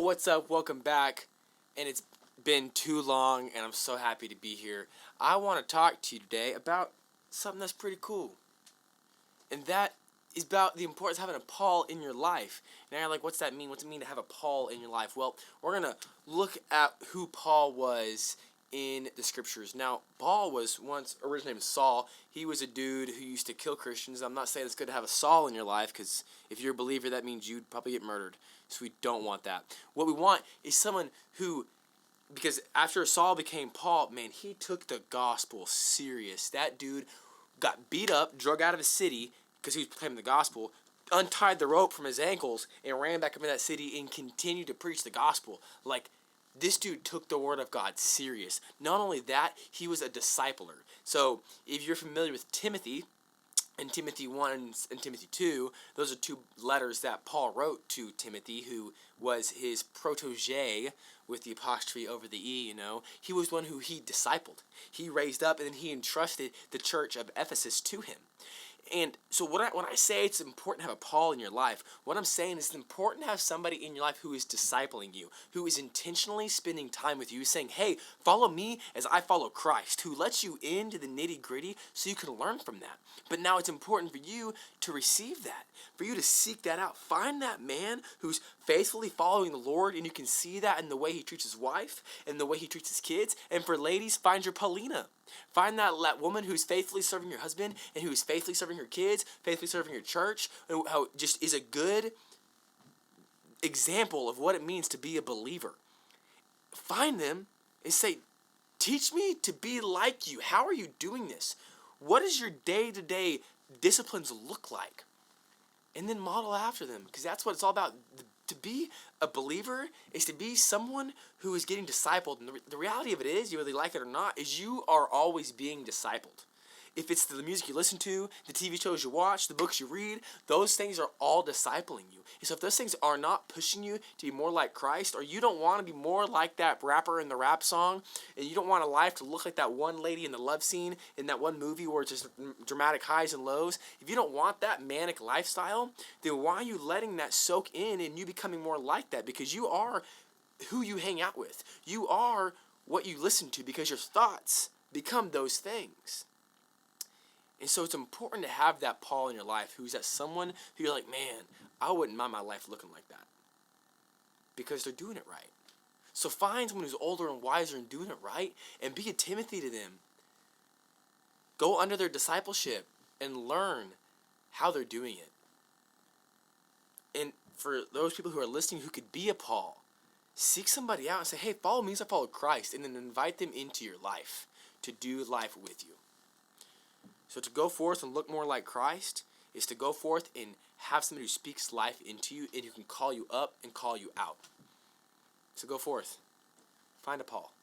what's up? Welcome back. And it's been too long, and I'm so happy to be here. I want to talk to you today about something that's pretty cool. And that is about the importance of having a Paul in your life. Now you're like, what's that mean? What's it mean to have a Paul in your life? Well, we're going to look at who Paul was in the scriptures. Now, Paul was once, originally named Saul. He was a dude who used to kill Christians. I'm not saying it's good to have a Saul in your life, because if you're a believer, that means you'd probably get murdered. So we don't want that. What we want is someone who, because after Saul became Paul, man, he took the gospel serious. That dude got beat up, drug out of his city because he was proclaiming the gospel, untied the rope from his ankles, and ran back up in that city and continued to preach the gospel. Like, this dude took the word of God serious. Not only that, he was a discipler. So if you're familiar with Timothy, in Timothy 1 and Timothy 2, those are two letters that Paul wrote to Timothy, who was his protege, with the apostrophe over the E, you know. He was one who he discipled. He raised up, and then he entrusted the church of Ephesus to him. And so when I say it's important to have a Paul in your life, what I'm saying is it's important to have somebody in your life who is discipling you, who is intentionally spending time with you, saying, hey, follow me as I follow Christ, who lets you into the nitty-gritty so you can learn from that. But now it's important for you to receive that, for you to seek that out. Find that man who's faithfully following the Lord, and you can see that in the way he treats his wife and the way he treats his kids. And for ladies, find your Paulina. Find that woman who's faithfully serving your husband and who's faithfully serving her kids, faithfully serving your church, and how just is a good example of what it means to be a believer. Find them and say, teach me to be like you. How are you doing this? What does your day-to-day disciplines look like? And then model after them, because that's what it's all about. To be a believer is to be someone who is getting discipled. And the reality of it is, you whether you like it or not, is you are always being discipled. If it's the music you listen to, the TV shows you watch, the books you read, those things are all discipling you. And so if those things are not pushing you to be more like Christ, or you don't want to be more like that rapper in the rap song, and you don't want a life to look like that one lady in the love scene in that one movie where it's just dramatic highs and lows, if you don't want that manic lifestyle, then why are you letting that soak in and you becoming more like that? Because you are who you hang out with. You are what you listen to, because your thoughts become those things. And so it's important to have that Paul in your life, who's that someone who you're like, man, I wouldn't mind my life looking like that, because they're doing it right. So find someone who's older and wiser and doing it right, and be a Timothy to them. Go under their discipleship and learn how they're doing it. And for those people who are listening who could be a Paul, seek somebody out and say, hey, follow me as I follow Christ, and then invite them into your life to do life with you. So to go forth and look more like Christ is to go forth and have somebody who speaks life into you and who can call you up and call you out. So go forth. Find a Paul.